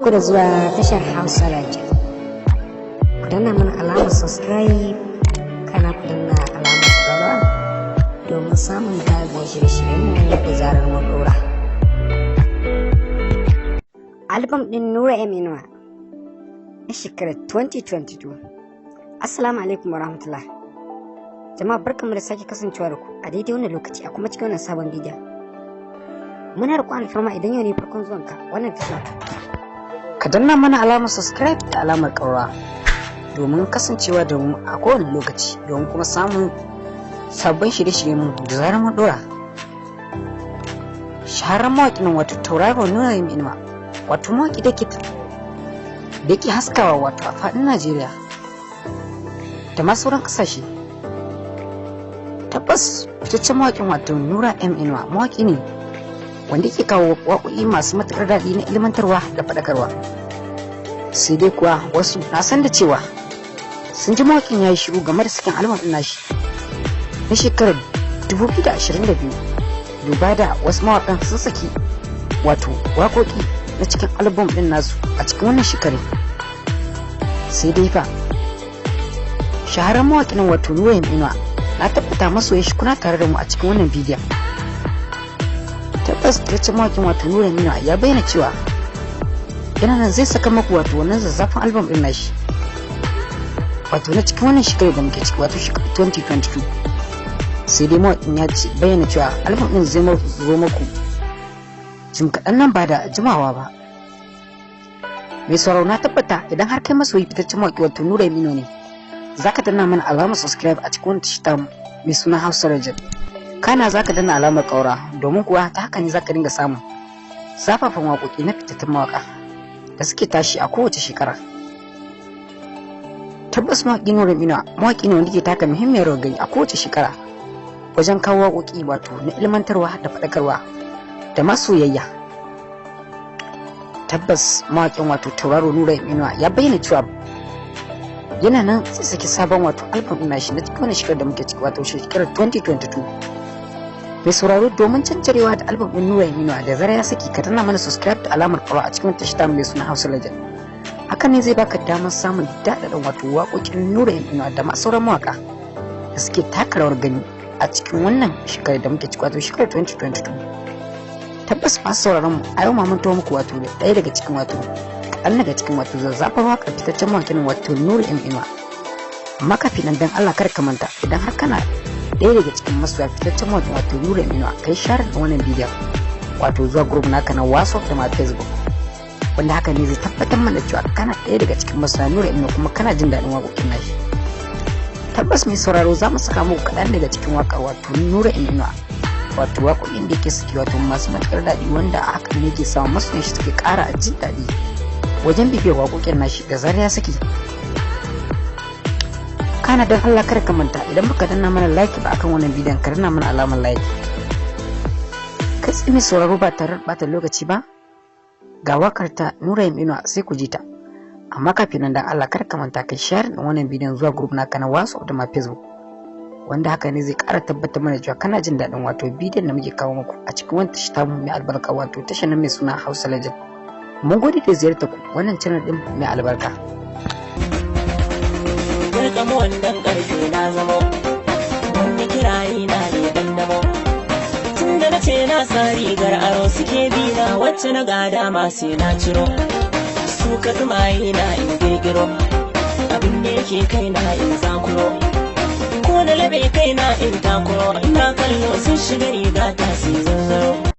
Ku da zuwa tashar Hausa Radio. Ku danna mana alamar subscribe, kana ku danna alamar ƙararrawa domin samun dagon shirye-shiryenmu da zarar mun ɗora. Albam ɗin Nura M Inuwa na shekarar 2022. Assalamu alaikum wa rahmatullah. Jama'a barkanmu da sake kasancewa da ku a daidai wannan lokaci a kuma cikin wannan sabon bidiyon. Muna roƙon alfarma idan yau ne farkon zuwanka wannan tasha, ka danna mana alamar subscribe da alamar ƙaura domin kasancewa da mu a kowane lokaci domin kuma samun sabbin shirye-shiryen mu da zarar mun dora. Shahararren mawaƙin wato tauraro Nura M Inuwa, wato mawaƙi da ke haskawa wato a faɗin Najeriya da ma sauran ƙasashe. Tabbas fitaccen mawaƙin wato Nura M Inuwa mawaƙi ne wanda ke kawo waƙoƙi masu matuƙar daɗi na ilmantarwa da faɗakarwa. Sai dai kuwa wasu na san da cewa sun ji mawaƙin ya yi shiru game da sakin albam ɗin nashi na shekarar 2022, duba da wasu mawaƙan sun saki wato waƙoƙi na cikin albam ɗin nasu a cikin wannan shekarar. Sai dai fa shahararren mawaƙin wato Nura M Inuwa, na tabbata masoya shi kuna tare da mu a cikin wannan bidiyon. Tabbas fitaccen mawaƙin wato Nura M Inuwa ya bayyana cewa yana nan zai saka maku wato wannan zazzafin album din nashi wato na cikin wannan shekarar da muke ciki wato shekarar 2022. Sai dai mawaƙin ya bayyana cewa album din zai zo maku jim kaɗan nan ba da jimawa ba. Mai sauraro na tabbata idan har kai masoyi fitaccen mawaƙi wato Nura M Inuwa ne, zaka danna mana alamar subscribe a cikin wannan tashar mai suna Hausa Radio. Kana zaka danna alamar ƙaura domin kuwa ta haka ne zaka dinga samun zafafan waƙoƙi na fitattun mawaƙa da suke tashi a kowace shekara. Tabbas mawaƙi Nura M Inuwa mawaƙi ne wanda ke taka muhimmiyar rawar gani a kowace shekara wajen kawo waƙoƙi wato na ilmantarwa da faɗakarwa da ma soyayya. Tabbas mawaƙin wato tauraro Nura M Inuwa ya bayyana cewa yana nan zai saki sabon wato album ɗin nashi na cikin wannan shekarar da muke ciki wato shekarar 2022. Mai sauraro domin cancarewa da album ɗin Nura M Inuwa da zara ya saki, ka danna mana subscribe da alamar ƙaura a cikin tashar mai suna Hausa Legend. Hakan ne zai baka damar samun daɗaɗɗen wato waƙoƙin Nura M Inuwa da ma sauran mawaƙa da suke taka rawar gani a cikin wannan shekarar da muke ciki wato shekarar 2022. Tabbas masu sauraron mu a yau ma mun tawo muku wato da ɗaya daga cikin wato kaɗan daga cikin wato zazzafar waƙar fitaccen mawaƙin wato Nura M Inuwa. Amma kafin nan dan Allah kar ka manta, idan har kana ɗaya daga cikin masoya fitaccen mawaƙin wato Nura M Inuwa, kai share da wannan bidiyon wato zuwa group naka na WhatsApp da ma Facebook, wanda haka ne zai tabbatar mana cewa kana ɗaya daga cikin masoya Nura M Inuwa kuma kana jin daɗin waƙoƙin nashi. Tabbas mai sauraro za mu saka muku kaɗan daga cikin waƙar wato Nura M Inuwa, wato waƙoƙin da yake saki wato masu matuƙar daɗi, wanda a haka ne ke samun masoyan shi suke ƙara jin daɗi wajen bibiyar waƙoƙin nashi da zarar ya saki. Kana dan Allah kar ka manta, idan baka danna mana like ba akan wannan bidiyon, ka danna mana alamar like. Kai tsimi sauraro ba tare da bata lokaci ba, ga wakar ta Nura M Inuwa sai ku ji ta. Amma kafin nan dan Allah kar ka manta kai share din wannan bidiyon zuwa group naka na WhatsApp da ma Facebook, wanda haka ne zai ƙara tabbatar mana cewa kana jin daɗin wato bidiyon da muke kawo muku a cikin wannan tashar mai albarka wato tashar mai suna Hausa Legend. Mun gode da ziyartar ku wannan channel din mai albarka. Kamo wannan ƙarfe na zamo wani kirayi na ne dan damo, tun da na ce na sa rigar aro suke bina wacce na gada masu na ciro, su ka tumayi na in girgiro abin da yake kai na in zakuro, ko da labe kai na in takuro, ina kallo sun shiga riga ta su zanzaro.